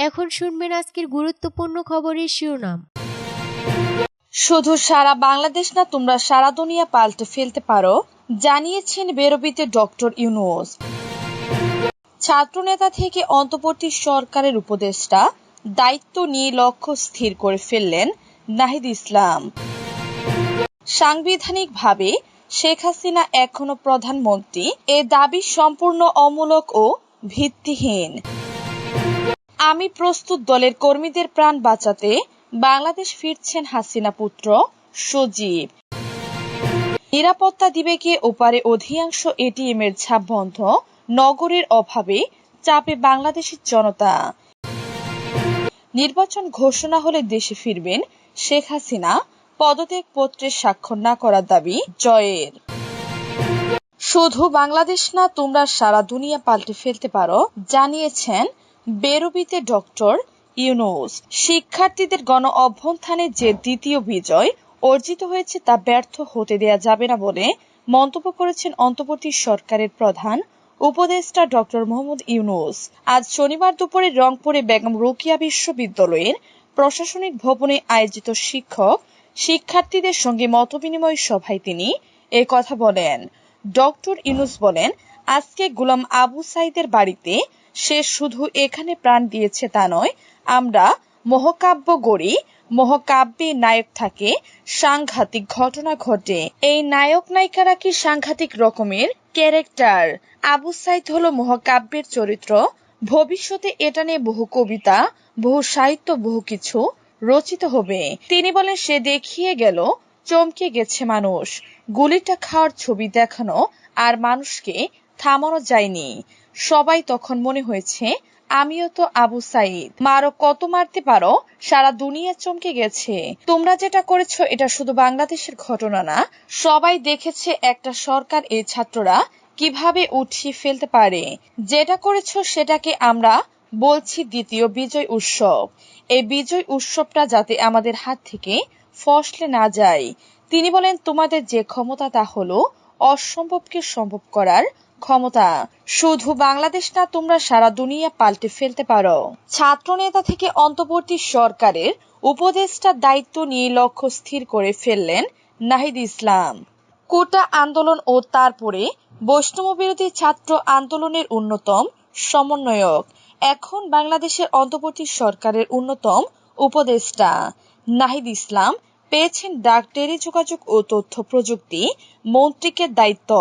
এখন শুনবেন আজকের গুরুত্বপূর্ণ খবরের শিরোনাম। শুধু সারা বাংলাদেশ না, তোমরা সারা দুনিয়া পাল্টে ফেলতে পারো, জানিয়েছেন বেরোবিতে ডক্টর ইউনূস। ছাত্রনেতা থেকে অন্তর্বর্তী সরকারের উপদেষ্টা দায়িত্ব নিয়ে লক্ষ্য স্থির করে ফেললেন নাহিদ ইসলাম। সাংবিধানিকভাবে শেখ হাসিনা এখনো প্রধানমন্ত্রী, এ দাবি সম্পূর্ণ অমূলক ও ভিত্তিহীন। আমি প্রস্তুত, দলের কর্মীদের প্রাণ বাঁচাতে বাংলাদেশ ফিরছেন হাসিনা পুত্র সজীব। নিরাপত্তা দিবে কে? ওপারে অধিকাংশ এটিএম এর ঝাঁপ বন্ধ, নগরের অভাবে চাপে বাংলাদেশের জনতা। নির্বাচন ঘোষণা হলে দেশে ফিরবেন শেখ হাসিনা, পদত্যাগ পত্রে স্বাক্ষর না করার দাবি জয়ের। শুধু বাংলাদেশ না, তোমরা সারা দুনিয়া পাল্টে ফেলতে পারো, জানিয়েছেন বেরোবিতে ডক্টর ইউনূস। শিক্ষার্থীদের গণ অভ্যুত্থানে যে দ্বিতীয় বিজয় অর্জিত হয়েছে তা ব্যর্থ হতে দেয়া যাবে না বলে মন্তব্য করেছেন অন্তর্বর্তী সরকারের প্রধান উপদেষ্টা ডক্টর মোহাম্মদ ইউনূস। আজ শনিবার দুপুরে রংপুরে বেগম রোকেয়া বিশ্ববিদ্যালয়ের প্রশাসনিক ভবনে আয়োজিত শিক্ষক শিক্ষার্থীদের সঙ্গে মতবিনিময় সভায় তিনি এ কথা বলেন। ডক্টর ইউনূস বলেন, আজকে গোলাম আবু সাঈদের বাড়িতে সে শুধু এখানে প্রাণ দিয়েছে তা নয়, আমরা মহাকাব্য গড়ি, মহাকাব্যে নায়ক থাকে, সাংঘাতিক ঘটনা ঘটে। এই নায়ক নায়িকারা কি সাংঘাতিক রকমের ক্যারেক্টার। আবু সাঈদ হলো মহাকাব্যের চরিত্র। ভবিষ্যতে এটা নিয়ে বহু কবিতা, বহু সাহিত্য, বহু কিছু রচিত হবে। তিনি বলেন, সে দেখিয়ে গেল, চমকে গেছে মানুষ। গুলিটা খাওয়ার ছবি দেখানো আর মানুষকে থামানো যায়নি। সবাই তখন মনে হয়েছে আমিও তো আবু সাঈদ। মারো, কত মারতে পারো, সারা দুনিয়া চমকে গেছে। তোমরা যেটা করেছো এটা শুধু বাংলাদেশের ঘটনা না, সবাই দেখেছে একটা সরকার এই ছাত্ররা কিভাবে উঠিয়ে ফেলতে পারে। যেটা করেছো সেটাকে আমরা বলছি দ্বিতীয় বিজয় উৎসব। এই বিজয় উৎসবটা যাতে আমাদের হাত থেকে ফসলে না যায়। তিনি বলেন, তোমাদের যে ক্ষমতা তা হলো অসম্ভবকে সম্ভব করার ক্ষমতা। শুধু বাংলাদেশ না, তোমরা সারা দুনিয়া পাল্টে ফেলতে পারো। ছাত্রনেতা থেকে অন্তর্বর্তী সরকারের উপদেষ্টার দায়িত্ব নিয়ে লক্ষ্য স্থির করে ফেললেন নাহিদ ইসলাম। কোটা আন্দোলন ও তারপরে বৈষম্য বিরোধী ছাত্র আন্দোলনের অন্যতম সমন্বয়ক, এখন বাংলাদেশের অন্তর্বর্তী সরকারের অন্যতম উপদেষ্টা নাহিদ ইসলাম পেয়েছেন ডাক, টেলিযোগাযোগ ও তথ্য প্রযুক্তি মন্ত্রীকে দায়িত্ব।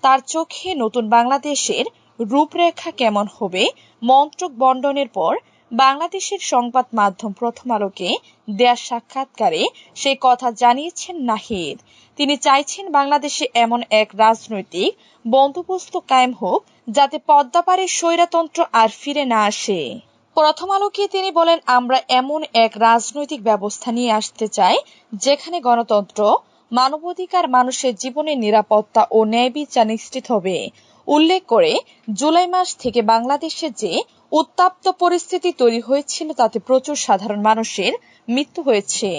তার চোখে নতুন বাংলাদেশের রূপরেখা কেমন হবে? মন্ত্রক বন্টনের পর বাংলাদেশের সংবাদ মাধ্যম প্রথম আলোকে দেয়া সাক্ষাৎকারে সেই কথা জানিয়েছেন নাহিদ। তিনি চাইছেন বাংলাদেশে এমন এক রাজনৈতিক বন্দোবস্ত কায়েম হোক যাতে পদ্মাপাড়ে স্বৈরতন্ত্র আর ফিরে না আসে। প্রথম আলোকে তিনি বলেন, আমরা এমন এক রাজনৈতিক ব্যবস্থা নিয়ে আসতে চাই যেখানে গণতন্ত্র, মানবাধিকার, মানুষের জীবনের নিরাপত্তা ও ন্যায় বিচার নিশ্চিত হবে। উল্লেখ করে জুলাই মাস থেকে বাংলাদেশে যে উত্তপ্ত পরিস্থিতি তৈরি হয়েছিল তাতে প্রচুর সাধারণ মানুষের মৃত্যু হয়েছে,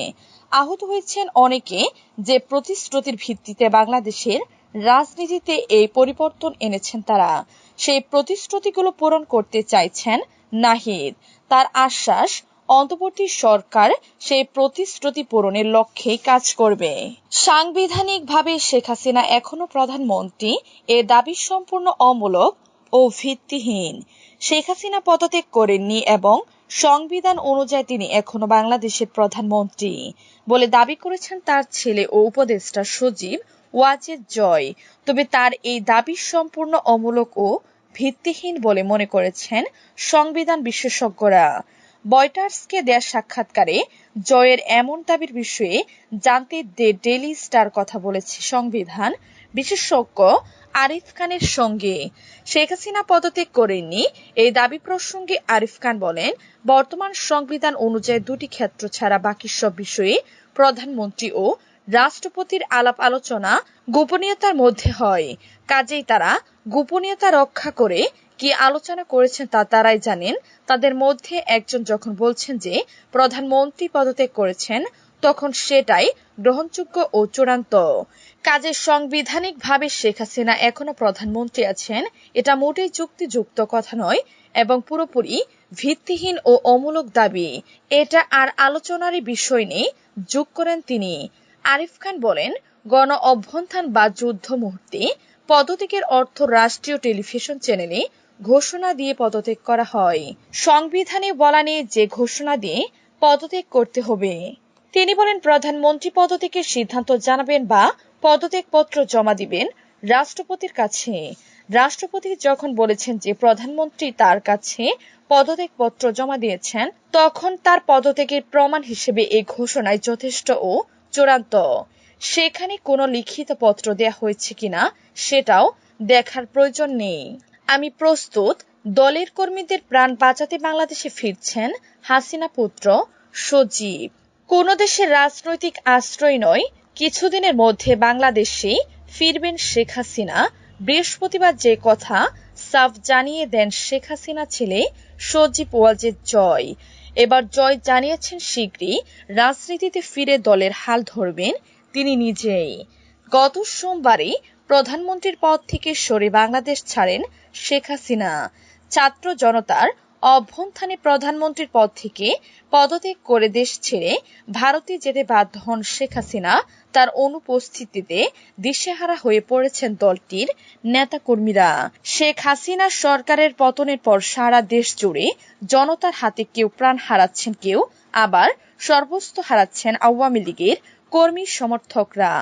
আহত হয়েছেন অনেকে। যে প্রতিশ্রুতির ভিত্তিতে বাংলাদেশের রাজনীতিতে এই পরিবর্তন এনেছেন তারা সেই প্রতিশ্রুতিগুলো পূরণ করতে চাইছেন নাহিদ। তার আশ্বাস, অন্তর্বর্তী সরকার সেই প্রতিশ্রুতি পূরণের লক্ষ্যে কাজ করবে। সাংবিধানিকভাবে শেখ হাসিনা এখনো প্রধানমন্ত্রী, এ দাবি সম্পূর্ণ অমূলক ও ভিত্তিহীন। শেখ হাসিনা পদত্যাগ করেননি এবং সংবিধান অনুযায়ী তিনি এখনো বাংলাদেশের প্রধানমন্ত্রী বলে দাবি করেছেন তার ছেলে ও উপদেষ্টা সজীব ওয়াজেদ জয়। তবে তার এই দাবি সম্পূর্ণ অমূলক ও ভিত্তিহীন বলে মনে করেছেন সংবিধান বিশেষজ্ঞরা। রয়টার্সকে দেয়া সাক্ষাৎকারে জয়ের এমন দাবির বিষয়ে জানতে দ্য ডেইলি স্টার কথা বলেছে সংবিধান বিশেষজ্ঞ আরিফ খানের সঙ্গে। শেখ হাসিনা পদত্যাগ করেননি এই দাবি প্রসঙ্গে আরিফ খান বলেন, বর্তমান সংবিধান অনুযায়ী দুটি ক্ষেত্র ছাড়া বাকি সব বিষয়ে প্রধানমন্ত্রী ও রাষ্ট্রপতির আলাপ আলোচনা গোপনীয়তার মধ্যে হয়। কাজেই তারা গোপনীয়তা রক্ষা করে কি আলোচনা করেছেন তা তারাই জানেন। তাদের মধ্যে একজন যখন বলছেন যে প্রধানমন্ত্রী পদত্যাগ করেছেন, তখন সেটাই গ্রহণযোগ্য ও চূড়ান্ত। কাজে সাংবিধানিকভাবে শেখ হাসিনা এখনো প্রধানমন্ত্রী আছেন, এটা মোটেই যুক্তিযুক্ত কথা নয়। এবং পুরোপুরি ভিত্তিহীন ও অমূলক দাবি। এটা আর আলোচনারই বিষয় নেই, যোগ করেন তিনি। আরিফ খান বলেন, গণ অভ্যুত্থান বা যুদ্ধ মুহূর্তে পদত্যাগের অর্থ রাষ্ট্রীয় টেলিভিশন চ্যানেলে ঘোষণা দিয়ে পদত্যাগ করা হয়। সংবিধানে বলা নেই যে ঘোষণা দিয়ে পদত্যাগ করতে হবে। তিনি বলেন, প্রধানমন্ত্রী পদত্যাগের সিদ্ধান্ত জানাবেন বা পদত্যাগপত্র জমা দিবেন রাষ্ট্রপতির কাছে। রাষ্ট্রপতি যখন বলেছেন যে প্রধানমন্ত্রী তার কাছে পদত্যাগপত্র জমা দিয়েছেন, তখন তার পদত্যাগের প্রমাণ হিসেবে এই ঘোষণায় যথেষ্ট ও চূড়ান্ত। সেখানে কোনো লিখিত পত্র দেয়া হয়েছে কিনা সেটাও দেখার প্রয়োজন নেই। আমি প্রস্তুত। দলের কর্মীদের প্রাণ বাঁচাতে বাংলাদেশে ফিরছেন হাসিনা পুত্র সজীব। কোন দেশের রাজনৈতিক আশ্রয় নয়, কিছুদিনের মধ্যে বাংলাদেশে ফিরবেন শেখ হাসিনা। বৃহস্পতিবার যে কথা সাফ জানিয়ে দেন শেখ হাসিনা ছেলে সজীব ওয়াজেদ জয়। এবার জয় জানিয়েছেন শীঘ্রই রাজনীতিতে ফিরে দলের হাল ধরবেন তিনি নিজেই। গত সোমবারই প্রধানমন্ত্রীর পদ থেকে সরে বাংলাদেশ ছাড়েন শেখ হাসিনা। ছাত্র জনতার অভ্যুত্থানে প্রধানমন্ত্রীর পদ থেকে পদত্যাগ করে দেশ ছেড়ে ভারতে যেতে বাধ্য হন শেখ হাসিনা। তার অনুপস্থিতিতে দিশেহারা হয়ে পড়েছেন দলটির নেতাকর্মীরা। শেখ হাসিনা সরকারের পতনের পর সারা দেশ জুড়ে জনতার হাতে কেউ প্রাণ হারাচ্ছেন, কেউ আবার সর্বস্ব হারাচ্ছেন আওয়ামী লীগের কর্মী সমর্থকরা।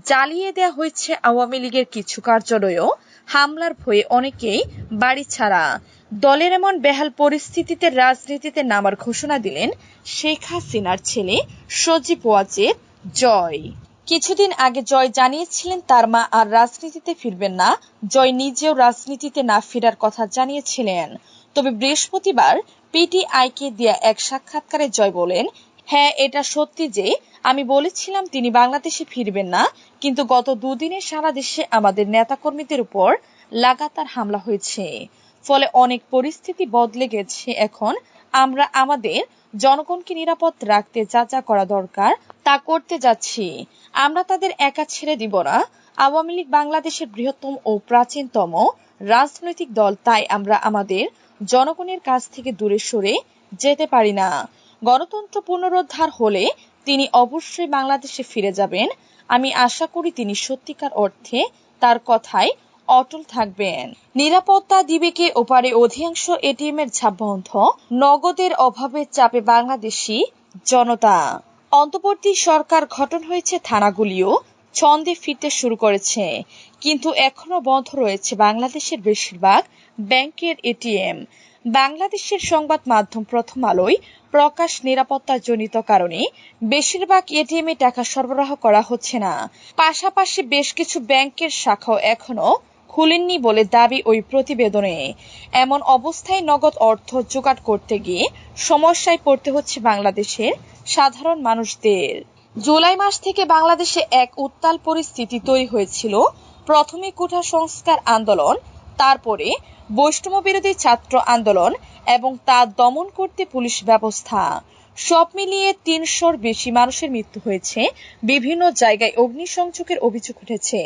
জ্বালিয়ে দেয়া হয়েছে আওয়ামী লীগের কিছু কার্যালয়ও। হামলার ভয়ে অনেকেই বাড়ি ছাড়া। দলের এমন বেহাল পরিস্থিতিতে রাজনীতিতে নামার ঘোষণা দিলেন শেখ হাসিনার ছেলে সজীব ওয়াজেদ জয়। কিছুদিন আগে জয় জানিয়েছিলেন তার মা আর রাজনীতিতে ফিরবেন না। জয় নিজেও রাজনীতিতে না ফেরার কথা জানিয়েছিলেন। তবে বৃহস্পতিবার পিটিআইকে দেয়া এক সাক্ষাৎকারে জয় বলেন, হ্যাঁ, এটা সত্যি যে আমি বলেছিলাম তিনি বাংলাদেশে ফিরবেন না, কিন্তু গত দুদিনে সারা দেশে আমাদের নেতাকর্মীদের উপর লাগাতার হামলা হয়েছে। ফলে অনেক পরিস্থিতি বদলে গেছে। এখন আমরা আমাদের জনগণকে নিরাপদ রাখতে যা যা করা দরকার তা করতে যাচ্ছি। আমরা তাদের একা ছেড়ে দিব না। আওয়ামী লীগ বাংলাদেশের বৃহত্তম ও প্রাচীনতম রাজনৈতিক দল, তাই আমরা আমাদের জনগণের কাছ থেকে দূরে সরে যেতে পারি না। গণতন্ত্র পুনরুদ্ধার হলে তিনি অবশ্যই বাংলাদেশে ফিরে যাবেন। আমি আশা করি তিনি সত্যিকার অর্থে তার কথায় অটল থাকবেন। নিরাপত্তা দিবে কে? ওপারে অধিকাংশ এটিএম এর ঝাপ বন্ধ। নগদের অভাবে চাপে বাংলাদেশি জনতা। অন্তর্বর্তী সরকার গঠন হয়েছে, থানাগুলিও ছন্দে ফিরতে শুরু করেছে, কিন্তু এখনো বন্ধ রয়েছে বাংলাদেশের বেশিরভাগ ব্যাংকের এটিএম। বাংলাদেশের সংবাদ মাধ্যম প্রথম আলোয় প্রকাশ, নিরাপত্তাজনিত কারণে বেশিরভাগ এটিএম এ টাকা সরবরাহ করা হচ্ছে না। পাশাপাশি বেশ কিছু ব্যাংকের শাখাও এখনো খুলেননি বলে দাবি ওই প্রতিবেদনে। এমন অবস্থায় নগদ অর্থ জোগাড় করতে গিয়ে সমস্যায় পড়তে হচ্ছে বাংলাদেশের সাধারণ মানুষদের। জুলাই মাস থেকে বাংলাদেশে এক উত্তাল পরিস্থিতি তৈরি হয়েছিল। প্রথমে কোটা সংস্কার আন্দোলন, তারপরে বৈষম্য বিরোধী ছাত্র আন্দোলন এবং তা দমন করতে পুলিশ ব্যবস্থা। সব মিলিয়ে ৩০০-র বেশি মানুষের মৃত্যু হয়েছে। বিভিন্ন জায়গায় অগ্নিসংযোগের অভিযোগ উঠেছে।